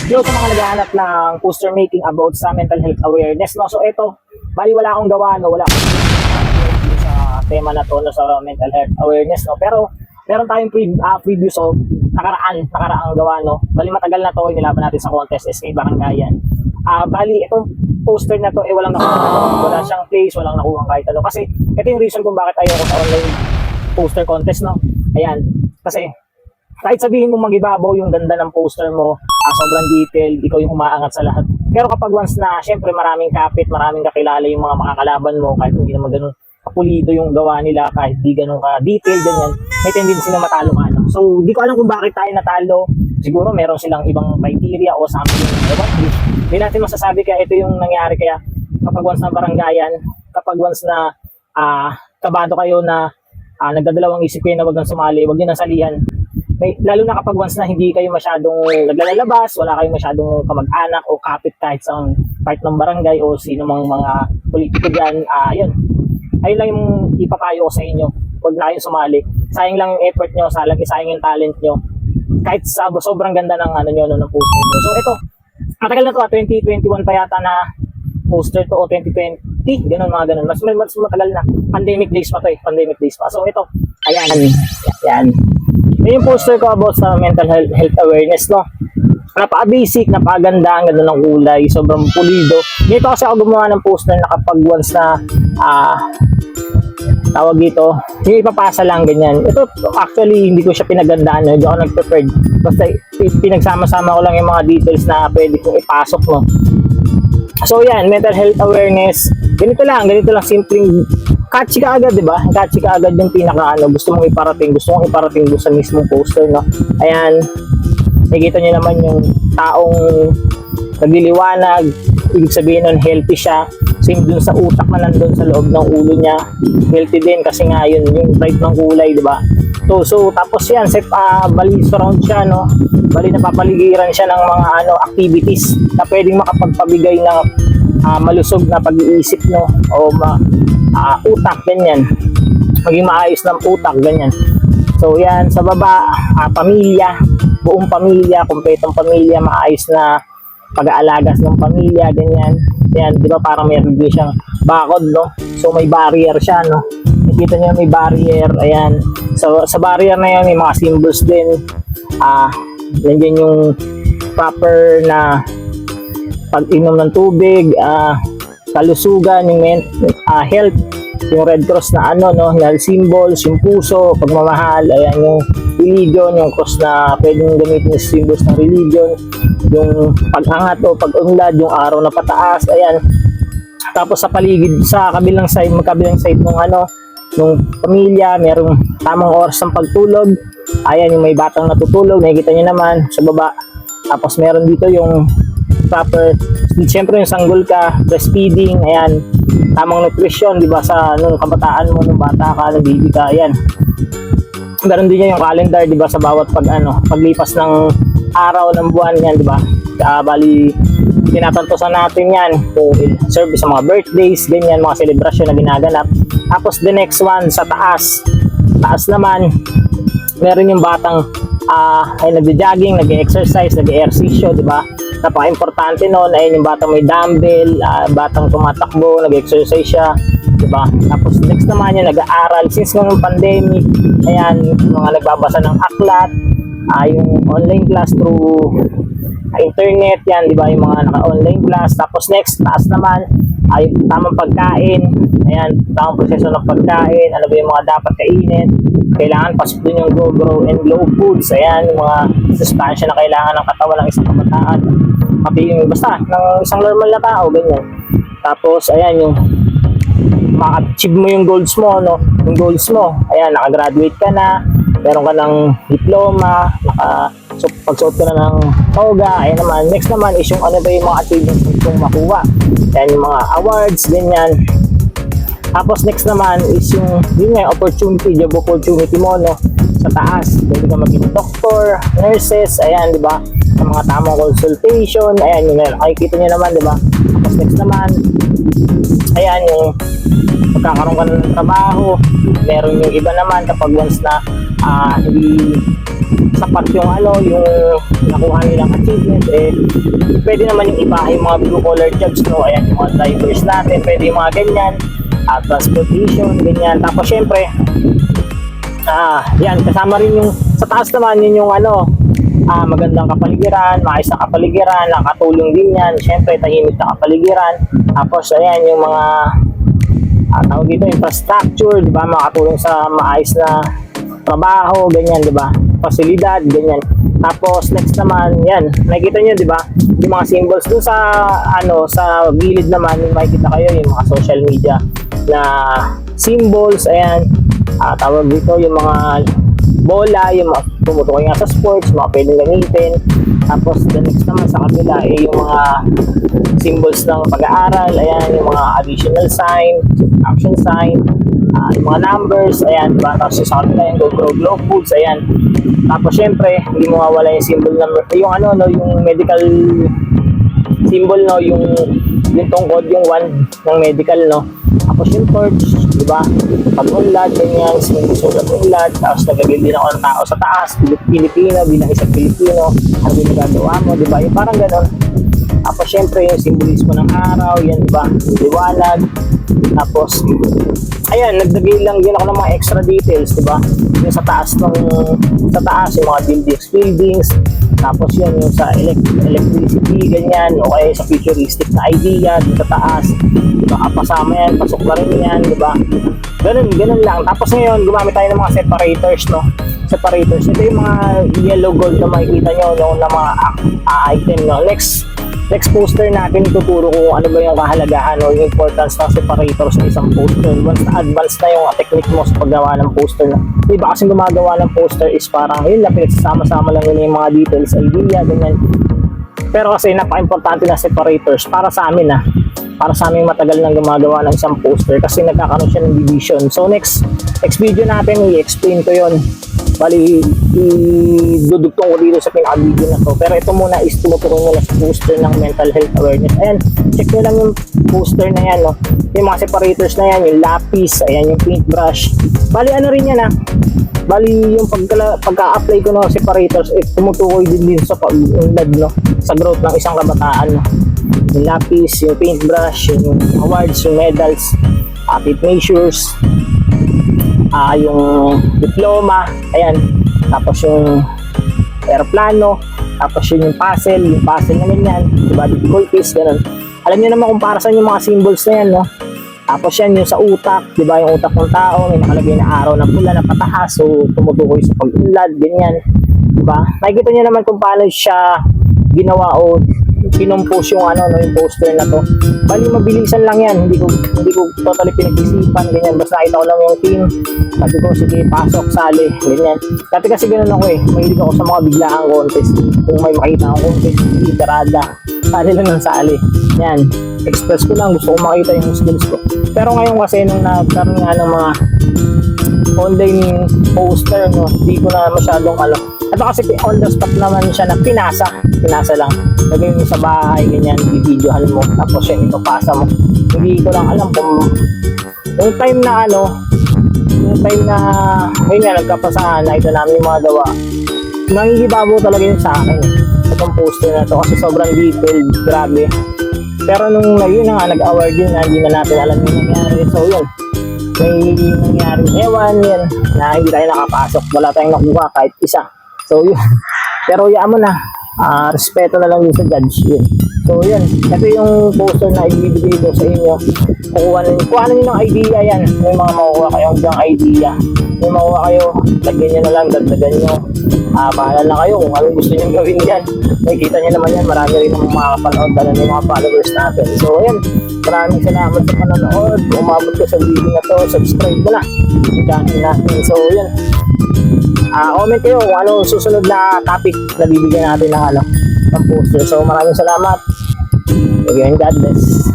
Yo, sa mga naghahanap ng poster making about sa mental health awareness, no? So ito, bali wala akong gawa, no? Wala akong sa tema na to, no? Sa mental health awareness, no? Pero meron tayong preview, so nakaraang gawa, no? Bali matagal na to, inilaban natin sa contest SK Barangayan. Bali itong poster na to, walang nakuha, wala siyang place, walang nakuha kahit ano. Kasi ito yung reason kung bakit ayaw ko sa online poster contest, no? Ayan, kasi kahit sabihin mo magibabaw yung ganda ng poster mo, sobrang detailed, ikaw yung umaangat sa lahat. Pero kapag once na, syempre maraming kapit, maraming kakilala yung mga makakalaban mo, kahit hindi naman ganun kapulido yung gawa nila, kahit di ganun ka-detailed, ganyan, may tendency na matalo ka. No? So, di ko alam kung bakit tayo natalo. Siguro meron silang ibang criteria o something. Hindi natin masasabi, kaya ito yung nangyari. Kaya kapag once na barangayan, kapag once na kabado kayo na nagdadalawang isip kayo na wag nang sumali, wag nyo nang salihan. Lalo na kapag once na hindi kayo masyadong naglalabas, wala kayong masyadong kamag-anak o kapit kahit sa part ng barangay o sino mang mga politiko dyan, ayun lang yung ipapayo ko sa inyo. Huwag na kayong sumali. Sayang lang yung effort nyo, sayang yung talent nyo. Kahit sobrang ganda ng ng poster nyo. So ito, matagal na to, 2021 pa yata na poster to, o 2020, ganun mga ganun. Mas matagal na. Pandemic days pa to pandemic days pa. So ito, ayan. Yung poster ko about sa mental health awareness, no? Napaka-basic, napakaganda, ang ganda ng kulay, sobrang pulido. Dito kasi ako gumawa ng poster na kapag once na tawag dito, yung ipapasa lang ganyan. Ito actually hindi ko siya pinagandaan, no? Hindi ako nag-prepared. Basta pinagsama-sama ko lang yung mga details na pwede kong ipasok, no? So yan, mental health awareness. Ganito lang simpleng catchy ka agad, di ba? Catchy ka agad yung pinaka gusto mong iparating doon sa mismong poster, no? Ayan, nakikita niyo naman yung taong nagliliwanag, ibig sabihin nun healthy siya. Same dun sa utak na nandun sa loob ng ulo niya, healthy din kasi nga yun yung bright ng kulay, di ba? So tapos yan, bali surround siya, no? Bali napapaligiran siya ng mga activities na pwedeng makapagpabigay ng malusog na pag-iisip, no? O utak, ganyan. Maging maayos ng utak, ganyan. So yan, sa baba, pamilya, buong pamilya, kumpletong pamilya, maayos na pag-aalagas ng pamilya, ganyan. Yan, di ba parang meron din siyang bakod, no? So may barrier siya, no? Nakikita niyo may barrier, ayan. So sa barrier na yan, may mga symbols din. Nandiyan yung proper na pag-inom ng tubig, kalusugan, yung health, yung Red Cross na na symbols, yung puso, pagmamahal, ayan, yung religion, yung cross na pwedeng gamitin yung symbols ng religion, yung pag-angat o pag-unlad, yung araw na pataas, ayan. Tapos sa paligid, sa magkabilang side nung pamilya, merong tamang oras ng pagtulog, ayan, yung may batang natutulog, nakikita nyo naman sa baba. Tapos meron dito yung proper, siyempre yung sanggol ka, breastfeeding, ayan, tamang nutrition, di ba, sa nung kabataan mo, nung bata ka, nung baby ka, ayan. Meron din yung calendar, di ba, sa bawat paglipas ng araw ng buwan, yan, di ba? Bali, tinatantosan natin yan, to serve sa mga birthdays, ganyan, mga celebration na ginaganap. Tapos the next one, sa taas naman, meron yung batang ay nagja-jogging, nag-exercise, nag-ehersisyo, di ba? Napaka-importante noon, ayun yung batang may dumbbell, batang tumatakbo, nag-exercise siya, di ba? Tapos next naman yung nag-aaral, since ng pandemic, ayan, mga nagbabasa ng aklat, yung online class through internet, yan, di ba? Yung mga naka-online class. Tapos next, taas naman, ay tamang pagkain, ayan, tamang proseso ng pagkain, ano ba yung mga dapat kainin, kailangan pasok dun yung grow and glow foods, ayan, yung mga sustansya na kailangan ng katawan ng isang kabataan, pati yung basta ng isang normal na tao, ganyan. Tapos ayan, yung maka-achieve mo yung goals mo, no? Yung goals mo, ayan, nakagraduate ka na, meron ka ng diploma, pagsuot ka na ng toga, ayan naman. Next naman is yung ano ba yung mga achievements mong makuha, ayan, yung mga awards, ganyan. Tapos next naman is yung opportunity, job opportunity mo, no? Sa taas, pwede ka maging doctor, nurses, ayan, di ba? Sa mga tamang consultation, ayan, yung nakikita nyo naman, di ba? Tapos next naman, ayan, yung magkakaroon ka ng trabaho. Meron yung iba naman kapag once na hindi sapat yung yung nakuha nilang achievement, pwede naman yung iba, yung mga blue collar jobs, no? Ayan, yung mga drivers natin, pwede yung mga ganyan, transportation, ganyan. Tapos syempre, yan, kasama rin yung sa taas naman, yun yung magandang kapaligiran, maayos na kapaligiran, nakatulong din yan, syempre tahimik na kapaligiran. Tapos ayan, yung mga tawag dito, infrastructure, di ba, makatulong sa maayos na trabaho, ganyan, di ba, pasilidad, ganyan. Tapos next naman, yan, nakikita nyo, di ba, yung mga symbols dun sa sa gilid naman, yung makikita kayo yung mga social media na symbols. Ayan, tawag dito yung mga bola, yung mga tumutukoy nga sa sports, mga pwedeng gamitin. Tapos the next naman sa kabila yung mga symbols ng pag-aaral. Ayan, yung mga additional sign, action sign, yung mga numbers. Ayan, diba? Tapos sa kabila yung Grow Foods. Ayan, tapos syempre hindi mo mawala yung symbol ng yung medical symbol, no, yung tungkod, yung wand ng medical, no. Tapos yung torch, di ba? Pag-unlad, ganyan, sinusulat unlad. Tapos nagagil din ako ng tao sa taas, Pilipino, bilang isang Pilipino, ano yung nagagawa mo, di ba? Yung parang ganon. Tapos syempre yung simbolismo ng araw, yan, di ba? Yung liwanag. Tapos, ayan, nagdagay lang din ako ng mga extra details, di ba? Yung sa taas, yung mga buildings. Tapos yun, yung sa electricity, ganyan, o kaya sa futuristic na idea, sa taas, di ba, kapasama yan, pasok na rin yan, di ba? Ganun lang. Tapos ngayon, gumamit tayo ng mga separators, no? Separators, ito yung mga yellow gold na makikita nyo, no, na mga item, no? Next poster natin, ituturo ko ano ba yung kahalagahan o yung importance ng separator sa isang poster. Once na advanced na yung technique mo sa paggawa ng poster na. Diba kasi gumagawa ng poster is parang yun lang, pinagsasama-sama lang yun yung mga details, idea, ganyan. Pero kasi napaka-importante na separators para sa amin para sa amin matagal nang gumagawa ng isang poster kasi nagkakaroon siya ng division. So next video natin, i-explain ko yun. Bali, idudugtong ko dito sa pinaka-video na to. Pero ito muna is tumutulong muna sa poster ng mental health awareness. Ayan, check nyo lang yung poster na yan, no? Yung mga separators na yan, yung lapis, ayan, yung paintbrush. Bali, ano rin yan, Bali, yung pagka-apply ko ng separators, tumutukoy din sa pag-unlad, no? Sa growth ng isang kabataan, no? Yung lapis, yung paintbrush, yung awards, yung medals, tape measures, yung diploma, ayan, tapos yung aeroplano, tapos yung puzzle na ganyan, diba, difficulties, ganun. Alam niyo naman kung para saan yung mga symbols na yan, no? Tapos yan yung sa utak, diba, yung utak ng tao, may nakalagay na araw na pula na pataas, so tumutukoy sa pag-unlad, ganyan, diba? Nakikita niyo naman kung paano siya ginawa o pinumpose yung yung poster na to. Bali, mabilisan lang yan, hindi ko totally pinag-isipan, ganyan. Basta nakita ko lang yung team, sabi ko, sige, pasok, sali, ganyan. Dati kasi ganun ako mahilig ako sa mga biglaang contest. Kung may makita akong contest, itarada, sali lang ng sali. Yan, express ko lang, gusto ko makita yung skills ko. Pero ngayon kasi nung nagkaroon nga ng mga online poster, no, hindi ko na masyadong ito kasi on the spot naman siya na pinasa lang. Lagay mo sa bahay, ganyan, i-videohan mo, tapos yan, ipapasa mo. Hindi ko lang alam kung yung time na ngayon nga, nagkapasahan, nakita namin yung mga gawa. Nangigibabaw talaga yun sa akin. Itong poster na to kasi sobrang detailed, grabe. Pero nung nag-award yun, hindi na natin alam yung nangyari. So yun, may nangyari ewan yan, na hindi tayo nakapasok. Wala tayong nakuha kahit isa. So yun, pero yaan mo na, respeto na lang din sa judge yun. So yun, ito yung poster na ibibigay ko sa inyo. Kuha na nyo ng idea yan. May mga makuha kayong dyang idea. May makuha kayo, lagyan nyo na lang, dagdagan nyo. Bahala lang kayo kung ano gusto nyo gawin yan. Nakikita nyo naman yan, marami rin ang mga kapanood na yung mga followers natin. So yun, maraming salamat sa panonood. Kung umabot ka sa video na to, subscribe mo na yung channel natin. So yun, comment kayo kung ano susunod na topic na bibigyan natin ng poster. So maraming salamat. Again, God bless.